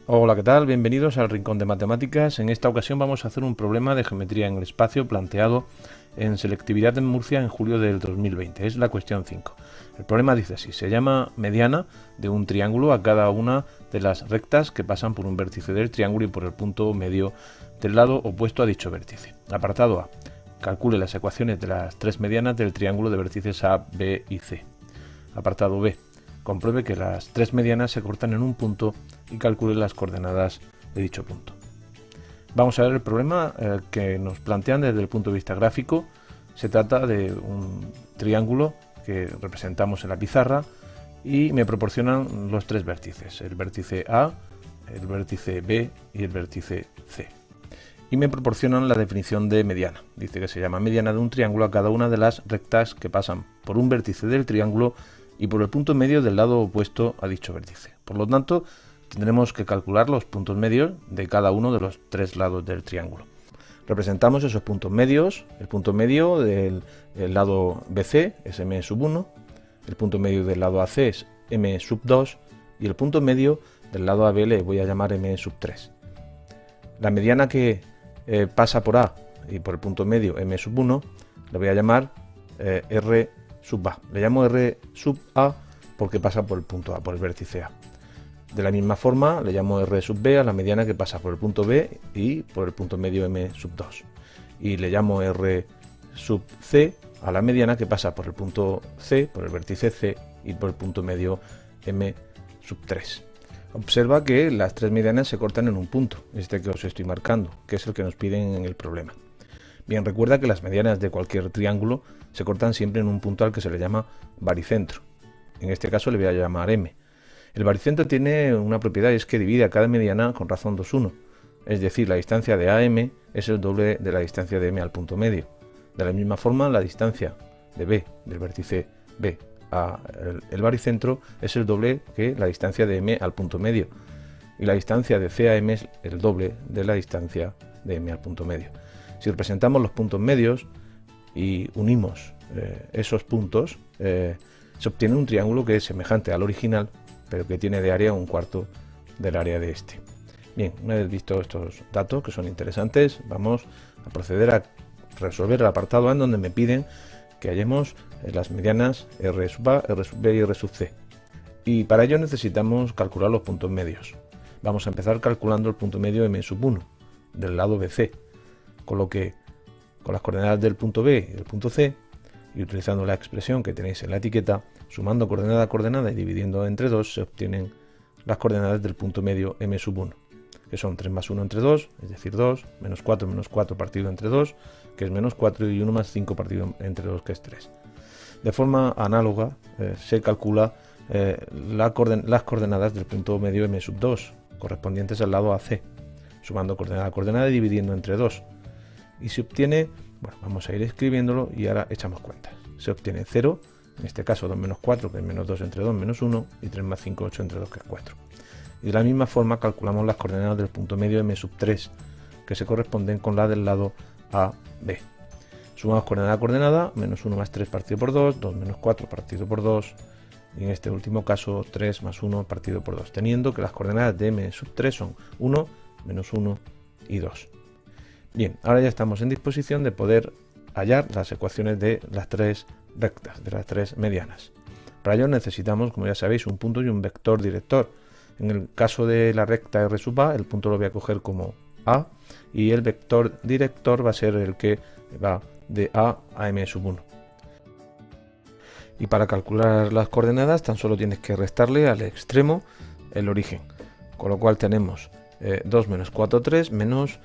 Hola, ¿qué tal? Bienvenidos al Rincón de Matemáticas. En esta ocasión vamos a hacer un problema de geometría en el espacio planteado en selectividad en Murcia en julio del 2020. Es la cuestión 5. El problema dice así: se llama mediana de un triángulo a cada una de las rectas que pasan por un vértice del triángulo y por el punto medio del lado opuesto a dicho vértice. Apartado A. Calcule las ecuaciones de las tres medianas del triángulo de vértices A, B y C. Apartado B. Compruebe que las tres medianas se cortan en un punto y calcule las coordenadas de dicho punto. Vamos a ver el problema que nos plantean desde el punto de vista gráfico. Se trata de un triángulo que representamos en la pizarra y me proporcionan los tres vértices, el vértice A, el vértice B y el vértice C. Y me proporcionan la definición de mediana. Dice que se llama mediana de un triángulo a cada una de las rectas que pasan por un vértice del triángulo y por el punto medio del lado opuesto a dicho vértice. Por lo tanto, tendremos que calcular los puntos medios de cada uno de los tres lados del triángulo. Representamos esos puntos medios. El punto medio del lado BC es M sub 1, el punto medio del lado AC es M sub 2 y el punto medio del lado AB le voy a llamar M sub 3. La mediana que pasa por A y por el punto medio M sub 1 le voy a llamar R sub A. Le llamo R sub A porque pasa por el punto A, por el vértice A. De la misma forma le llamo R sub B a la mediana que pasa por el punto B y por el punto medio M sub 2. Y le llamo R sub C a la mediana que pasa por el punto C, por el vértice C y por el punto medio M sub 3. Observa que las tres medianas se cortan en un punto, este que os estoy marcando, que es el que nos piden en el problema. Bien, recuerda que las medianas de cualquier triángulo se cortan siempre en un punto al que se le llama baricentro. En este caso le voy a llamar M. El baricentro tiene una propiedad, y es que divide a cada mediana con razón 2,1. Es decir, la distancia de AM es el doble de la distancia de M al punto medio. De la misma forma, la distancia de B, del vértice B, a el baricentro es el doble que la distancia de M al punto medio. Y la distancia de C a M es el doble de la distancia de M al punto medio. Si representamos los puntos medios y unimos esos puntos, se obtiene un triángulo que es semejante al original, pero que tiene de área un cuarto del área de este. Bien, una vez visto estos datos que son interesantes, vamos a proceder a resolver el apartado A en donde me piden que hallemos las medianas R sub A, R sub B y R sub C. Y para ello necesitamos calcular los puntos medios. Vamos a empezar calculando el punto medio M sub 1 del lado BC, con lo que con las coordenadas del punto B y del punto C, y utilizando la expresión que tenéis en la etiqueta, sumando coordenada a coordenada y dividiendo entre 2, se obtienen las coordenadas del punto medio M sub 1, que son 3 más 1 entre 2, es decir 2, menos 4 partido entre 2, que es menos 4, y 1 más 5 partido entre 2, que es 3. De forma análoga se calcula las coordenadas del punto medio M sub 2, correspondientes al lado AC, sumando coordenada a coordenada y dividiendo entre 2. Y se obtiene, bueno, vamos a ir escribiéndolo y ahora echamos cuentas. Se obtiene 0, en este caso 2 menos 4, que es menos 2 entre 2, menos 1, y 3 más 5, 8 entre 2, que es 4. Y de la misma forma calculamos las coordenadas del punto medio M sub 3, que se corresponden con la del lado AB. Sumamos coordenada a coordenada, menos 1 más 3 partido por 2, 2 menos 4 partido por 2, y en este último caso 3 más 1 partido por 2, teniendo que las coordenadas de M sub 3 son 1, menos 1 y 2. Bien, ahora ya estamos en disposición de poder hallar las ecuaciones de las tres rectas, de las tres medianas. Para ello necesitamos, como ya sabéis, un punto y un vector director. En el caso de la recta R sub A, el punto lo voy a coger como A y el vector director va a ser el que va de A a M sub 1. Y para calcular las coordenadas tan solo tienes que restarle al extremo el origen, con lo cual tenemos 2 menos 4, 3 menos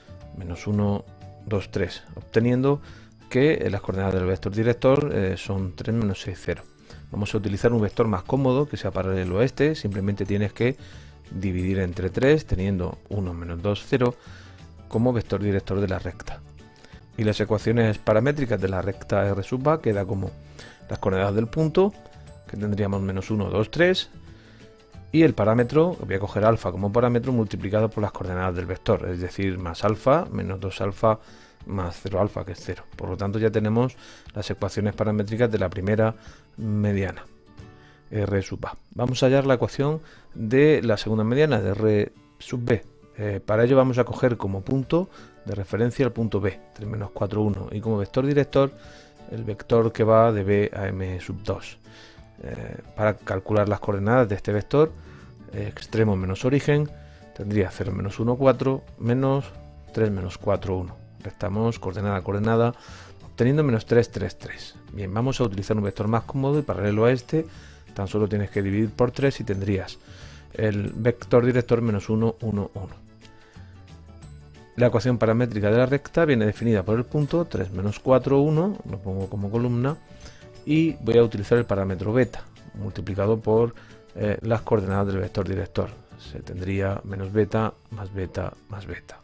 1, 2, 3, obteniendo que las coordenadas del vector director son 3 menos 6, 0. Vamos a utilizar un vector más cómodo que sea paralelo a este. Simplemente tienes que dividir entre 3 teniendo 1 menos 2, 0 como vector director de la recta. Y las ecuaciones paramétricas de la recta R sub A queda como las coordenadas del punto, que tendríamos menos 1, 2, 3, y el parámetro, voy a coger alfa como parámetro multiplicado por las coordenadas del vector, es decir, más alfa, menos 2 alfa, más 0 alfa, que es 0. Por lo tanto ya tenemos las ecuaciones paramétricas de la primera mediana, R sub A. Vamos a hallar la ecuación de la segunda mediana, de R sub b. Para ello vamos a coger como punto de referencia el punto b, 3 menos 4, 1, y como vector director el vector que va de b a m sub 2. Para calcular las coordenadas de este vector, extremo menos origen, tendría 0 menos 1, 4, menos 3 menos 4, 1. Restamos coordenada a coordenada, obteniendo menos 3, 3, 3. Bien, vamos a utilizar un vector más cómodo y paralelo a este, tan solo tienes que dividir por 3 y tendrías el vector director menos 1, 1, 1. La ecuación paramétrica de la recta viene definida por el punto 3 menos 4, 1, lo pongo como columna, y voy a utilizar el parámetro beta, multiplicado por las coordenadas del vector director. Se tendría menos beta, más beta, más beta.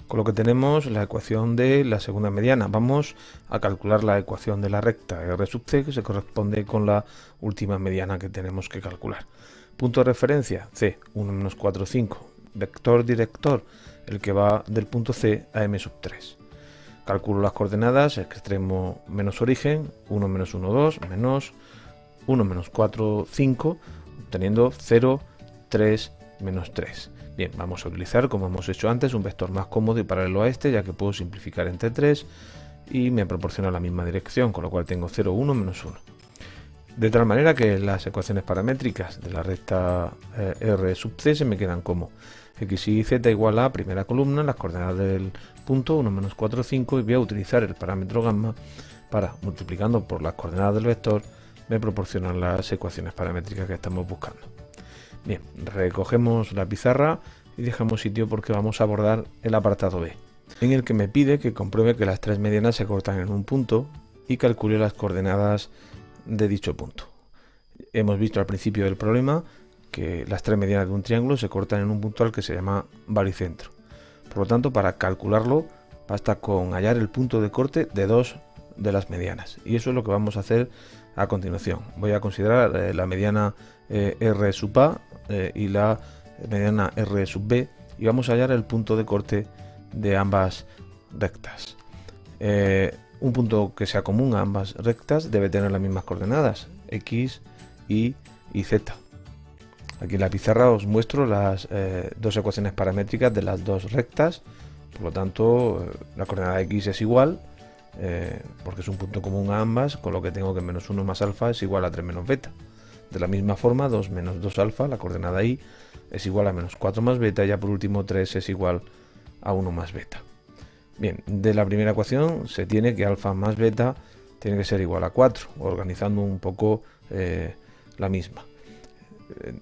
Con lo que tenemos la ecuación de la segunda mediana. Vamos a calcular la ecuación de la recta R sub c, que se corresponde con la última mediana que tenemos que calcular. Punto de referencia, c, 1 menos 4, 5. Vector director, el que va del punto C a m sub 3. Calculo las coordenadas, extremo menos origen, 1 menos 1, 2, menos 1 menos 4, 5, obteniendo 0, 3, menos 3. Bien, vamos a utilizar, como hemos hecho antes, un vector más cómodo y paralelo a este, ya que puedo simplificar entre 3 y me proporciona la misma dirección, con lo cual tengo 0, 1, menos 1. De tal manera que las ecuaciones paramétricas de la recta R sub c se me quedan como x y z igual a primera columna, las coordenadas del punto 1 menos 4, 5, y voy a utilizar el parámetro gamma para, multiplicando por las coordenadas del vector, me proporcionan las ecuaciones paramétricas que estamos buscando. Bien, recogemos la pizarra y dejamos sitio porque vamos a abordar el apartado B, en el que me pide que compruebe que las tres medianas se cortan en un punto y calcule las coordenadas de dicho punto. Hemos visto al principio del problema que las tres medianas de un triángulo se cortan en un punto al que se llama baricentro. Por lo tanto, para calcularlo basta con hallar el punto de corte de dos de las medianas, y eso es lo que vamos a hacer a continuación. Voy a considerar la mediana R sub A y la mediana R sub B, y vamos a hallar el punto de corte de ambas rectas. Un punto que sea común a ambas rectas debe tener las mismas coordenadas, x, y z. Aquí en la pizarra os muestro las dos ecuaciones paramétricas de las dos rectas. Por lo tanto, la coordenada x es igual, porque es un punto común a ambas, con lo que tengo que menos 1 más alfa es igual a 3 menos beta. De la misma forma, 2 menos 2 alfa, la coordenada y, es igual a menos 4 más beta, y ya por último 3 es igual a 1 más beta. Bien, de la primera ecuación se tiene que alfa más beta tiene que ser igual a 4, organizando un poco la misma.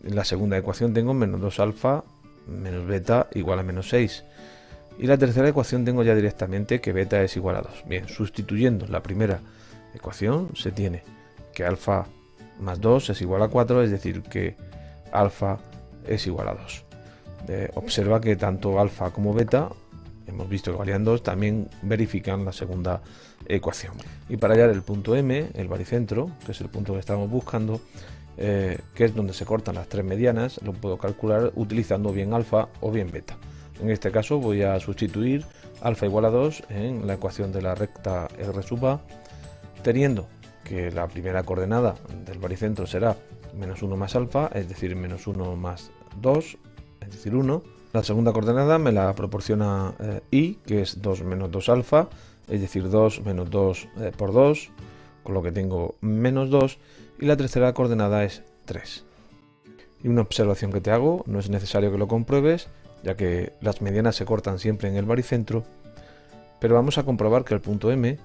En la segunda ecuación tengo menos 2 alfa menos beta igual a menos 6. Y la tercera ecuación tengo ya directamente que beta es igual a 2. Bien, sustituyendo la primera ecuación se tiene que alfa más 2 es igual a 4, es decir, que alfa es igual a 2. Observa que tanto alfa como beta, hemos visto que valían 2, también verifican la segunda ecuación. Y para hallar el punto M, el baricentro, que es el punto que estamos buscando, que es donde se cortan las tres medianas, lo puedo calcular utilizando bien alfa o bien beta. En este caso voy a sustituir alfa igual a 2 en la ecuación de la recta R sub A, teniendo que la primera coordenada del baricentro será menos 1 más alfa, es decir, menos 1 más 2, es decir, 1. La segunda coordenada me la proporciona y, que es 2 menos 2 alfa, es decir, 2 menos 2 por 2, con lo que tengo menos 2, y la tercera coordenada es 3. Y una observación que te hago, no es necesario que lo compruebes, ya que las medianas se cortan siempre en el baricentro, pero vamos a comprobar que el punto M,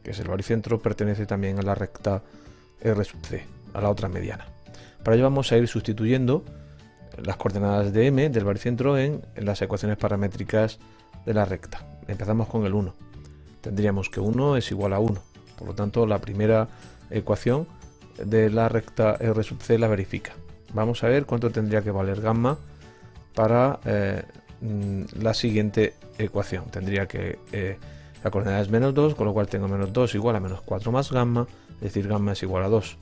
que es el baricentro, pertenece también a la recta R sub C, a la otra mediana. Para ello vamos a ir sustituyendo las coordenadas de M del baricentro en las ecuaciones paramétricas de la recta. Empezamos con el 1. Tendríamos que 1 es igual a 1. Por lo tanto, la primera ecuación de la recta R sub C la verifica. Vamos a ver cuánto tendría que valer gamma para la siguiente ecuación. Tendría que la coordenada es menos 2, con lo cual tengo menos 2 igual a menos 4 más gamma, es decir, gamma es igual a 2.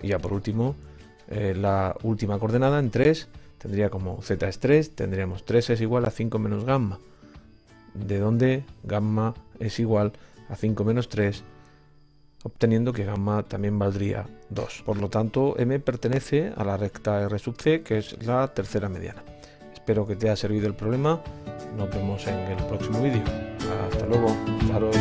Y ya por último, la última coordenada en 3, tendría como z es 3, tendríamos 3 es igual a 5 menos gamma, de donde gamma es igual a 5 menos 3, obteniendo que gamma también valdría 2. Por lo tanto, M pertenece a la recta R sub C, que es la tercera mediana. Espero que te haya servido el problema. Nos vemos en el próximo vídeo. Hasta luego. Fijaros.